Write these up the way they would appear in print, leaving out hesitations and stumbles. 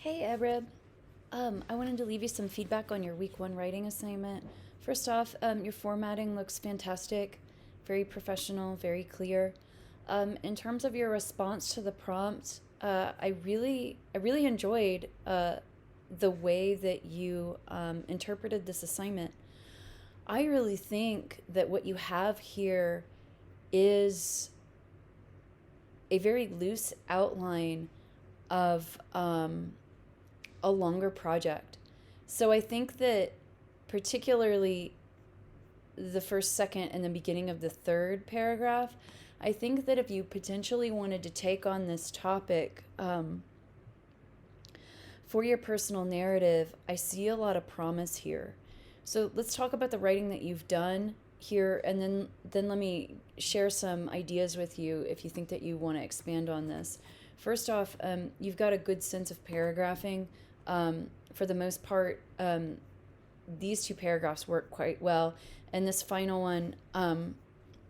Hey, Ebrib. I wanted to leave you some feedback on your week one writing assignment. First off, your formatting looks fantastic, very professional, very clear. In terms of your response to the prompt, I really enjoyed the way that you interpreted this assignment. I really think that what you have here is a very loose outline of a longer project. So I think that particularly the first, second, and the beginning of the third paragraph, I think that if you potentially wanted to take on this topic for your personal narrative, I see a lot of promise here. So let's talk about the writing that you've done here, and then let me share some ideas with you if you think that you want to expand on this. First off, you've got a good sense of paragraphing. For the most part, these two paragraphs work quite well, and this final one,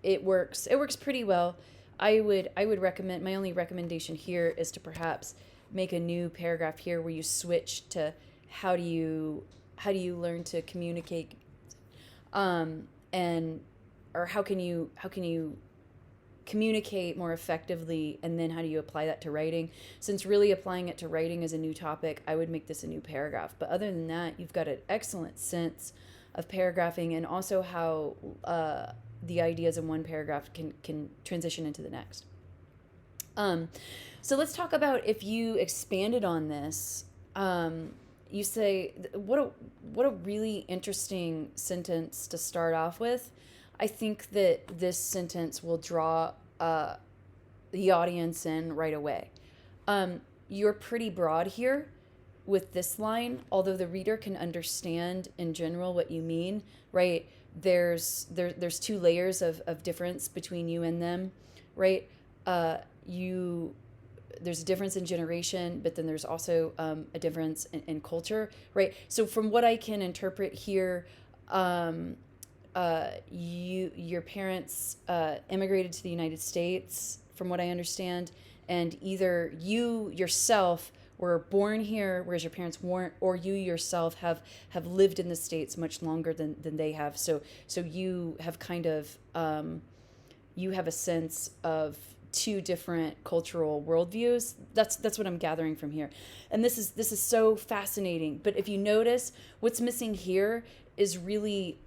it works. It works pretty well. I would recommend. My only recommendation here is to perhaps make a new paragraph here where you switch to how do you how do you learn to communicate, and or how can you communicate more effectively, and then how do you apply that to writing. Since really applying it to writing is a new topic, I would make this a new paragraph. But other than that, you've got an excellent sense of paragraphing, and also how the ideas in one paragraph can transition into the next. um, so let's talk about if you expanded on this. You say, what a really interesting sentence to start off with. I think that this sentence will draw the audience in right away. You're pretty broad here with this line, although the reader can understand in general what you mean, right? There's two layers of difference between you and them, right? You There's a difference in generation, but then there's also a difference in culture, right? So from what I can interpret here, your parents immigrated to the United States, from what I understand, and either you yourself were born here, whereas your parents weren't, or you yourself have lived in the States much longer than they have. So you have kind of you have a sense of two different cultural worldviews. That's what I'm gathering from here, and this is so fascinating. But if you notice, what's missing here is really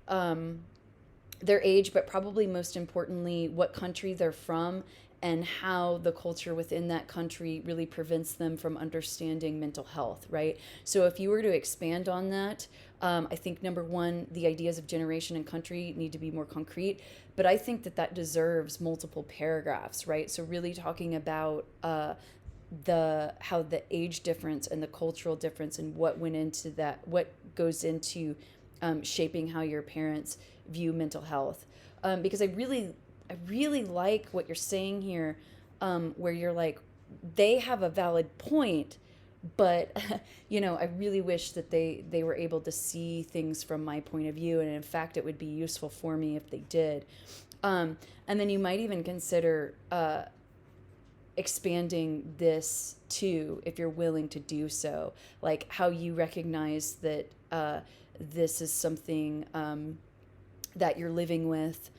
their age, but probably most importantly, what country they're from, and how the culture within that country really prevents them from understanding mental health, right? So if you were to expand on that, I think number one, the ideas of generation and country need to be more concrete, but I think that that deserves multiple paragraphs, right? So really talking about the how the age difference and the cultural difference and what went into that, what goes into shaping how your parents view mental health. Because I really like what you're saying here, where you're like, they have a valid point, but I really wish that they were able to see things from my point of view, and in fact, it would be useful for me if they did. And then you might even consider expanding this too, if you're willing to do so, like how you recognize that this is something that you're living with,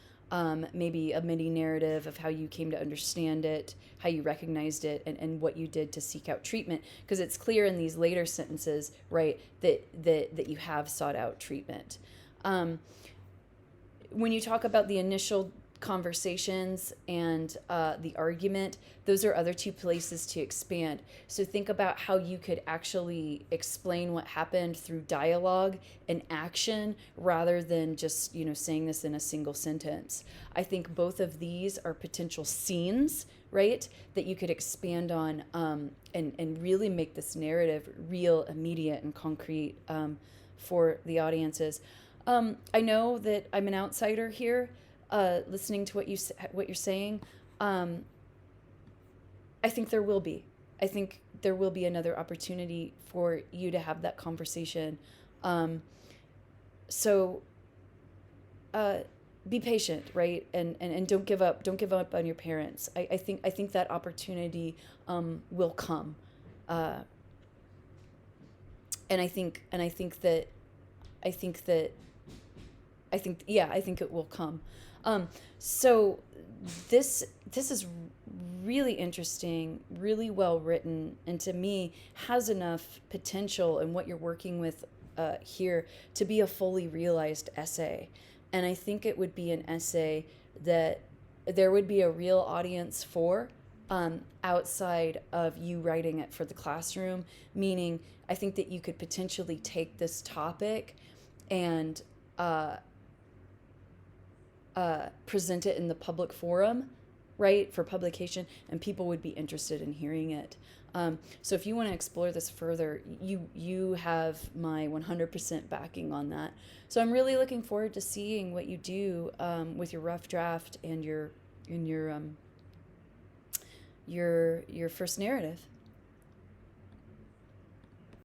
maybe a mini narrative of how you came to understand it, how you recognized it, and what you did to seek out treatment. Because it's clear in these later sentences, right, that you have sought out treatment. When you talk about the initial conversations and the argument, those are other two places to expand. So think about how you could actually explain what happened through dialogue and action, rather than just saying this in a single sentence. I think both of these are potential scenes, right, that you could expand on, and really make this narrative real, immediate, and concrete, for the audiences. I know that I'm an outsider here, listening to what you're saying. Um, I think there will be. I think there will be another opportunity for you to have that conversation. Um, so uh, be patient, right? And don't give up. Don't give up on your parents. I think that opportunity will come. Uh, And I think that yeah, I think it will come. So this is really interesting, really well written, and to me has enough potential in what you're working with here to be a fully realized essay. And I think it would be an essay that there would be a real audience for, outside of you writing it for the classroom. Meaning, I think that you could potentially take this topic and uh, present it in the public forum, right, for publication, and people would be interested in hearing it. So if you want to explore this further, you have my 100% backing on that. So I'm really looking forward to seeing what you do with your rough draft and your first narrative.